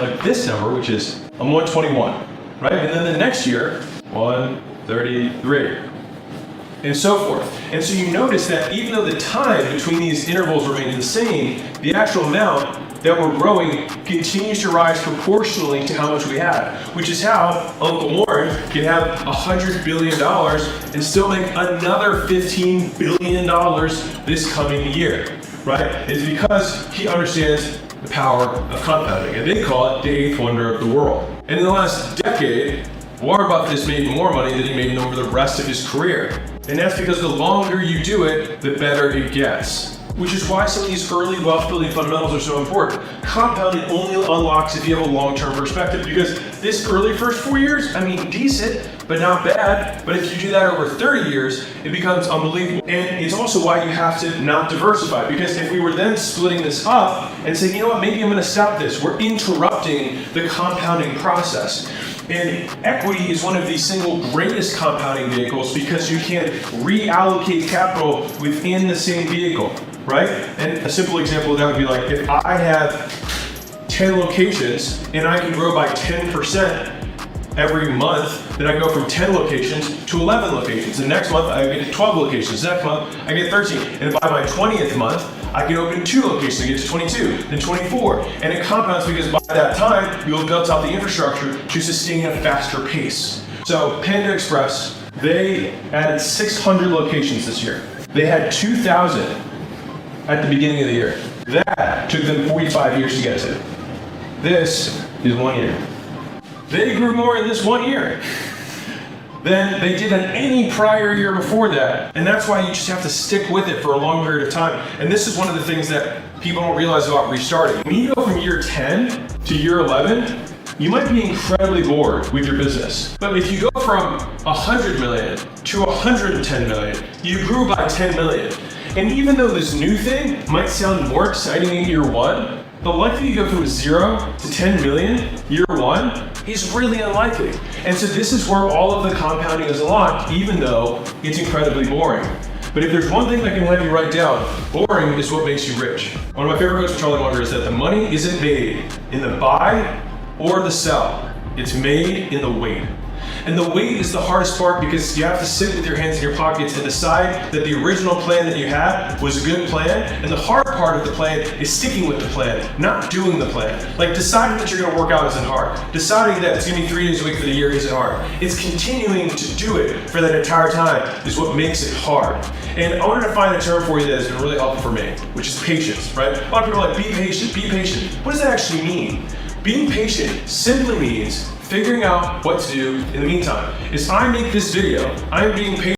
like this number, which is I'm 121, right? And then the next year, 133, and so forth. And so you notice that even though the time between these intervals remains the same, the actual amount that we're growing continues to rise proportionally to how much we have, which is how Uncle Warren can have $100 billion and still make another $15 billion this coming year, right? It's because he understands the power of compounding, and they call it the eighth wonder of the world. And in the last decade, Warren Buffett has made more money than he made over the rest of his career. And that's because the longer you do it, the better it gets. Which is why some of these early wealth building fundamentals are so important. Compounding only unlocks if you have a long-term perspective, because this early first 4 years, I mean, decent, but not bad. But if you do that over 30 years, it becomes unbelievable. And it's also why you have to not diversify, because if we were then splitting this up and saying, you know what, maybe I'm gonna stop this, we're interrupting the compounding process. And equity is one of the single greatest compounding vehicles because you can reallocate capital within the same vehicle, right? And a simple example of that would be like, if I have 10 locations and I can grow by 10% every month, then I go from 10 locations to 11 locations. The next month I get 12 locations. Next month I get 13. And by my 20th month, I can open 2 locations and get to 22, then 24. And it compounds because by that time, you'll have built out the infrastructure to sustain a faster pace. So Panda Express, they added 600 locations this year. They had 2,000 at the beginning of the year. That took them 45 years to get to. This is 1 year. They grew more in this 1 year than they did in any prior year before that. And that's why you just have to stick with it for a long period of time. And this is one of the things that people don't realize about restarting. When you go from year 10 to year 11, you might be incredibly bored with your business. But if you go from 100 million to 110 million, you grew by 10 million. And even though this new thing might sound more exciting in year 1, the likelihood you go from 0 to 10 million year 1 is really unlikely. And so this is where all of the compounding is unlocked, even though it's incredibly boring. But if there's one thing that can let you write down, boring is what makes you rich. One of my favorite quotes from Charlie Munger is that the money isn't made in the buy or the sell. It's made in the wait. And the wait is the hardest part because you have to sit with your hands in your pockets and decide that the original plan that you had was a good plan. And the hard part of the plan is sticking with the plan, not doing the plan. Like deciding that you're gonna work out isn't hard. Deciding that it's gonna be 3 days a week for the year isn't hard. It's continuing to do it for that entire time is what makes it hard. And I wanted to find a term for you that has been really helpful for me, which is patience, right? A lot of people are like, be patient, be patient. What does that actually mean? Being patient simply means figuring out what to do in the meantime. As I make this video, I'm being patient.